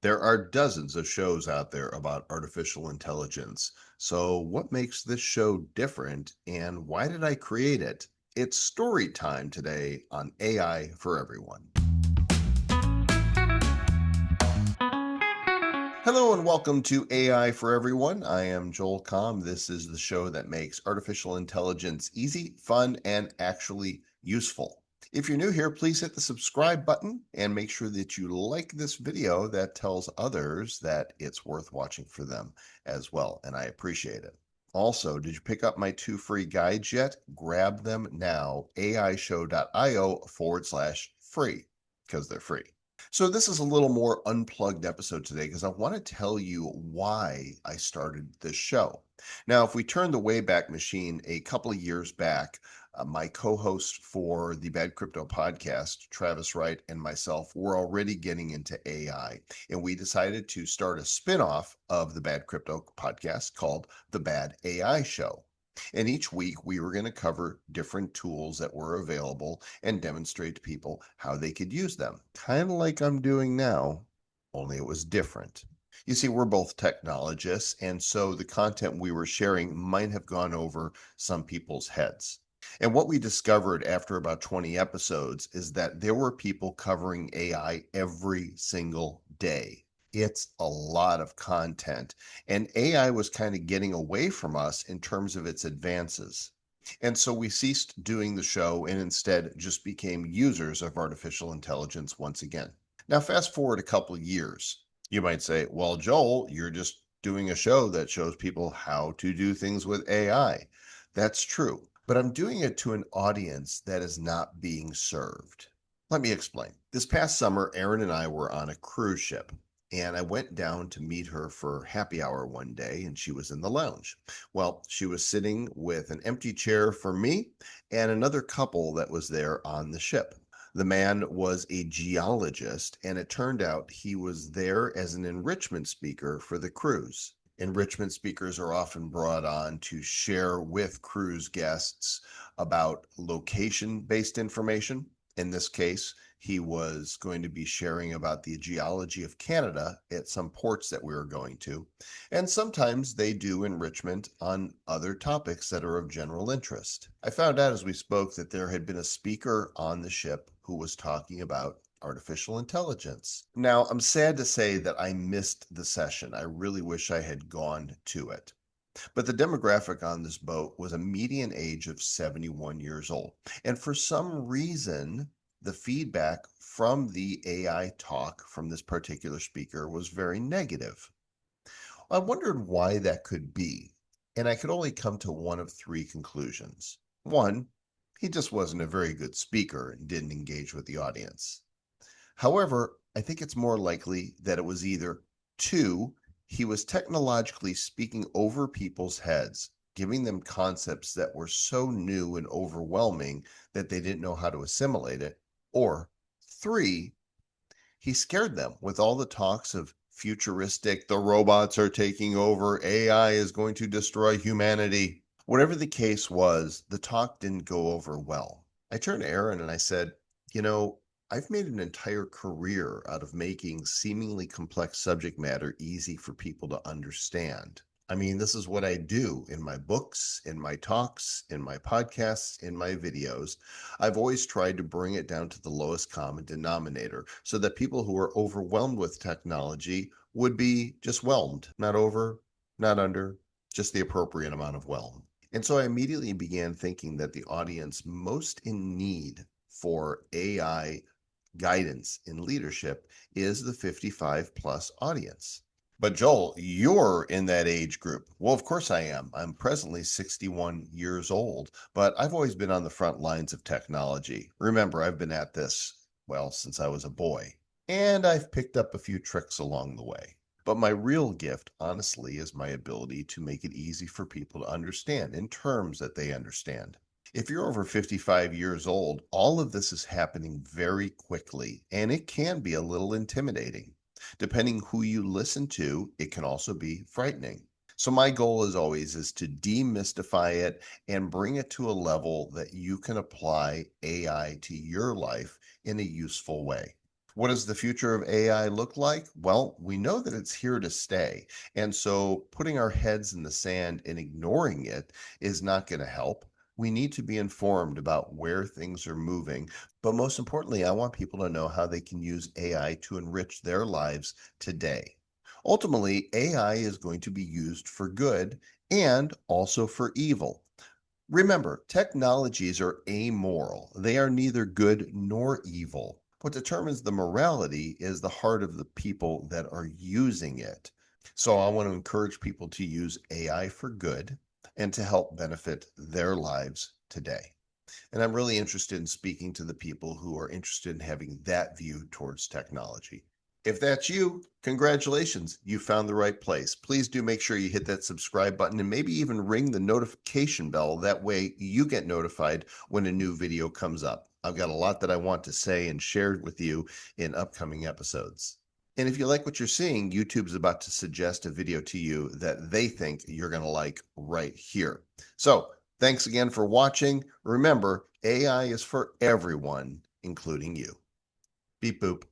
There are dozens of shows out there about artificial intelligence. So, what makes this show different and why did I create it? It's story time today on AI for Everyone. Hello and welcome to AI for Everyone. I am Joel Comm. This is the show that makes artificial intelligence easy, fun, and actually useful. If you're new here, please hit the subscribe button and make sure that you like this video. That tells others that it's worth watching for them as well, and I appreciate it. Also, did you pick up my two free guides yet? Grab them now, aishow.io/free, because they're free. So, this is a little more unplugged episode today because I want to tell you why I started this show. Now, if we turn the Wayback Machine a couple of years back, my co host for the Bad Crypto podcast, Travis Wright, and myself were already getting into AI. And we decided to start a spin off of the Bad Crypto podcast called The Bad AI Show. And each week we were going to cover different tools that were available and demonstrate to people how they could use them. Kind of like I'm doing now, only it was different. You see, we're both technologists, and so the content we were sharing might have gone over some people's heads. And what we discovered after about 20 episodes is that there were people covering AI every single day. It's a lot of content, and AI was kind of getting away from us in terms of its advances. And so we ceased doing the show and instead just became users of artificial intelligence once again. Now, fast forward a couple of years. You might say, well, Joel, you're just doing a show that shows people how to do things with AI. That's true, but I'm doing it to an audience that is not being served. Let me explain. This past summer, Erin and I were on a cruise ship, and I went down to meet her for happy hour one day, and she was in the lounge. Well, she was sitting with an empty chair for me and another couple that was there on the ship. The man was a geologist, and it turned out he was there as an enrichment speaker for the cruise. Enrichment speakers are often brought on to share with cruise guests about location based information. In this case, he was going to be sharing about the geology of Canada at some ports that we were going to. And sometimes they do enrichment on other topics that are of general interest. I found out as we spoke that there had been a speaker on the ship who was talking about artificial intelligence. Now, I'm sad to say that I missed the session. I really wish I had gone to it. But the demographic on this boat was a median age of 71 years old. And for some reason, the feedback from the AI talk from this particular speaker was very negative. I wondered why that could be, and I could only come to one of three conclusions. One, he just wasn't a very good speaker and didn't engage with the audience. However, I think it's more likely that it was either two, he was technologically speaking over people's heads, giving them concepts that were so new and overwhelming that they didn't know how to assimilate it, or three, he scared them with all the talks of futuristic, the robots are taking over, AI is going to destroy humanity. Whatever the case was, the talk didn't go over well. I turned to Aaron and I said, you know, I've made an entire career out of making seemingly complex subject matter easy for people to understand. I mean, this is what I do in my books, in my talks, in my podcasts, in my videos. I've always tried to bring it down to the lowest common denominator so that people who are overwhelmed with technology would be just whelmed, not over, not under, just the appropriate amount of whelm. And so I immediately began thinking that the audience most in need for AI guidance in leadership is the 55 plus audience. But Joel, you're in that age group. Well, of course I am. I'm presently 61 years old, but I've always been on the front lines of technology. Remember, I've been at this, well, since I was a boy, and I've picked up a few tricks along the way. But my real gift, honestly, is my ability to make it easy for people to understand in terms that they understand. If you're over 55 years old, all of this is happening very quickly, and it can be a little intimidating. Depending who you listen to, it can also be frightening. So my goal as always is to demystify it and bring it to a level that you can apply AI to your life in a useful way. What does the future of AI look like? Well, we know that it's here to stay. And so putting our heads in the sand and ignoring it is not going to help. We need to be informed about where things are moving. But most importantly, I want people to know how they can use AI to enrich their lives today. Ultimately, AI is going to be used for good and also for evil. Remember, technologies are amoral. They are neither good nor evil. What determines the morality is the heart of the people that are using it. So I want to encourage people to use AI for good and to help benefit their lives today. And I'm really interested in speaking to the people who are interested in having that view towards technology. If that's you, congratulations, you found the right place. Please do make sure you hit that subscribe button and maybe even ring the notification bell. That way you get notified when a new video comes up. I've got a lot that I want to say and share with you in upcoming episodes. And if you like what you're seeing, YouTube's about to suggest a video to you that they think you're going to like right here. So thanks again for watching. Remember, AI is for everyone, including you. Beep boop.